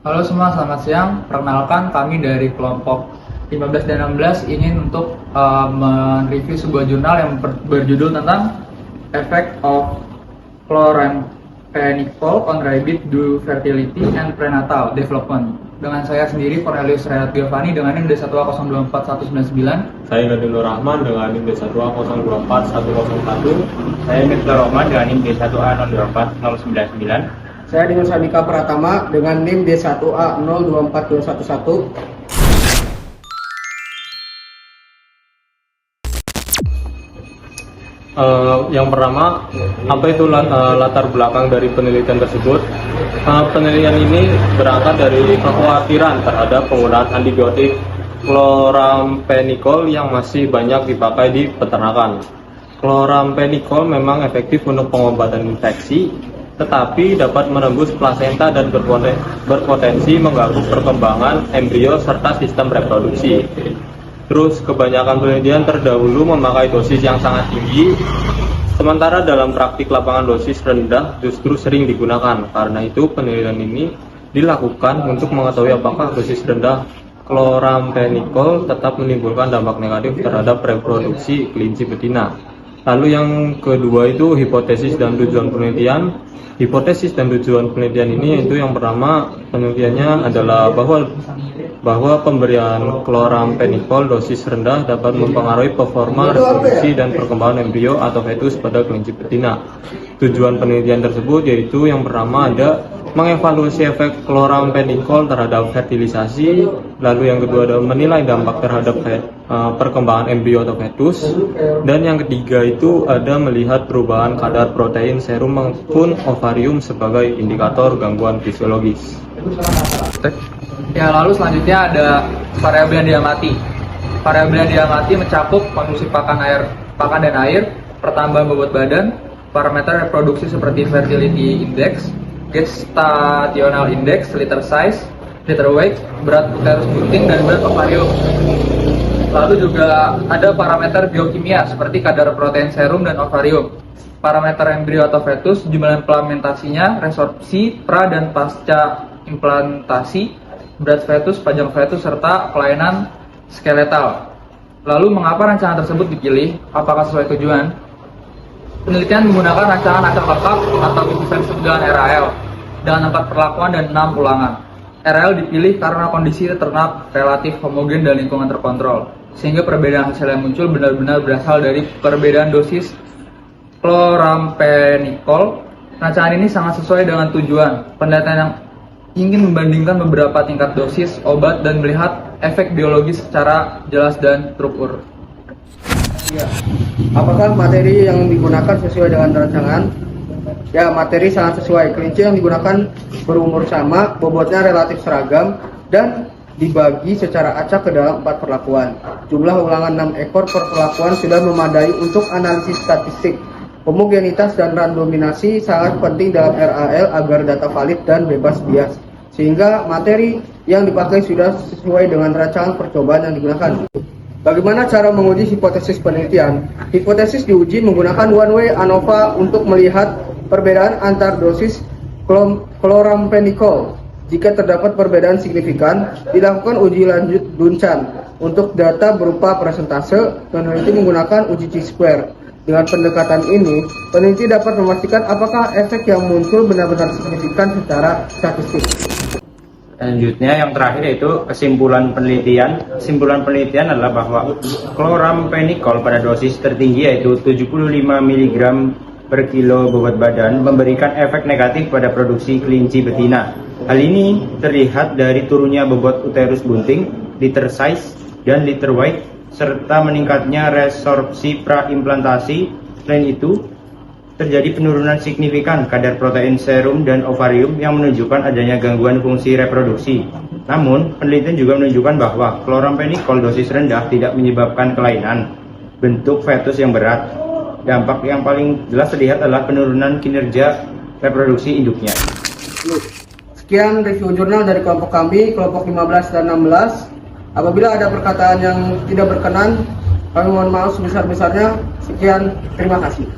Halo semua, selamat siang. Perkenalkan, kami dari kelompok 15 dan 16 ingin untuk mereview sebuah jurnal yang berjudul tentang Effect of Chloramphenicol on Rabbit Due Fertility and Prenatal Development. Dengan saya sendiri, Cornelius Renat Giovanni dengan NIM D1024199. Saya Gadulur Rahman dengan NIM D1024101. Saya Miftah Rohman dengan NIM D1A024099. Saya Dimas Andika Pratama dengan NIM D1A024211. Yang pertama, apa itu latar belakang dari penelitian tersebut? Penelitian ini berangkat dari kekhawatiran terhadap penggunaan antibiotik chloramphenicol yang masih banyak dipakai di peternakan. Chloramphenicol memang efektif untuk pengobatan infeksi, tetapi dapat menembus plasenta dan berpotensi mengganggu perkembangan embrio serta sistem reproduksi. Terus, kebanyakan penelitian terdahulu memakai dosis yang sangat tinggi, sementara dalam praktik lapangan dosis rendah justru sering digunakan. Karena itu, penelitian ini dilakukan untuk mengetahui apakah dosis rendah chloramphenicol tetap menimbulkan dampak negatif terhadap reproduksi kelinci betina. Lalu yang kedua itu hipotesis dan tujuan penelitian. Hipotesis dan tujuan penelitian ini yaitu yang pertama, penelitiannya adalah bahwa pemberian chloramphenicol dosis rendah dapat mempengaruhi performa reproduksi dan perkembangan embrio atau fetus pada kelinci betina. Tujuan penelitian tersebut yaitu yang pertama ada mengevaluasi efek chloramphenicol terhadap fertilisasi, lalu yang kedua adalah menilai dampak terhadap perkembangan embrio atau fetus, dan yang ketiga itu ada melihat perubahan kadar protein serum maupun ovarium sebagai indikator gangguan fisiologis. Ya, lalu selanjutnya ada variabel yang diamati. Variabel yang diamati mencakup konsumsi pakan dan air, pertambahan bobot badan, parameter reproduksi seperti fertility index, gestational index, litter size, litter weight, berat uterus bunting, dan berat ovarium. Lalu juga ada parameter biokimia seperti kadar protein serum dan ovarium, parameter embrio atau fetus, jumlah implementasinya, resorpsi, pra dan pasca implantasi, berat fetus, panjang fetus, serta kelainan skeletal. Lalu mengapa rancangan tersebut dipilih? Apakah sesuai tujuan? Penelitian menggunakan rancangan acak lengkap atau bisa disebut dengan RAL dengan 4 perlakuan dan 6 ulangan. RAL dipilih karena kondisi ternak relatif homogen dan lingkungan terkontrol, sehingga perbedaan hasil yang muncul benar-benar berasal dari perbedaan dosis chloramphenicol. Rancangan ini sangat sesuai dengan tujuan penelitian yang ingin membandingkan beberapa tingkat dosis obat dan melihat efek biologis secara jelas dan terukur. Ya. Apakah materi yang digunakan sesuai dengan rancangan? Ya, materi sangat sesuai. Kelinci yang digunakan berumur sama, bobotnya relatif seragam, dan dibagi secara acak ke dalam 4 perlakuan. Jumlah ulangan 6 ekor per perlakuan sudah memadai untuk analisis statistik. Homogenitas dan randomisasi sangat penting dalam RAL agar data valid dan bebas bias, sehingga materi yang dipakai sudah sesuai dengan rancangan percobaan yang digunakan. Bagaimana cara menguji hipotesis penelitian? Hipotesis diuji menggunakan one-way ANOVA untuk melihat perbedaan antar dosis chloramphenicol. Jika terdapat perbedaan signifikan, dilakukan uji lanjut Duncan. Untuk data berupa persentase, peneliti menggunakan uji chi-square. Dengan pendekatan ini, peneliti dapat memastikan apakah efek yang muncul benar-benar signifikan secara statistik. Selanjutnya yang terakhir yaitu kesimpulan penelitian. Kesimpulan penelitian adalah bahwa chloramphenicol pada dosis tertinggi yaitu 75 mg per kilo bobot badan memberikan efek negatif pada produksi kelinci betina. Hal ini terlihat dari turunnya bobot uterus bunting, litter size, dan litter weight, serta meningkatnya resorpsi praimplantasi. Selain itu, terjadi penurunan signifikan kadar protein serum dan ovarium yang menunjukkan adanya gangguan fungsi reproduksi. Namun, penelitian juga menunjukkan bahwa chloramphenicol dosis rendah tidak menyebabkan kelainan bentuk fetus yang berat. Dampak yang paling jelas terlihat adalah penurunan kinerja reproduksi induknya. Sekian review jurnal dari kelompok kami, kelompok 15 dan 16. Apabila ada perkataan yang tidak berkenan, kami mohon maaf sebesar-besarnya. Sekian, terima kasih.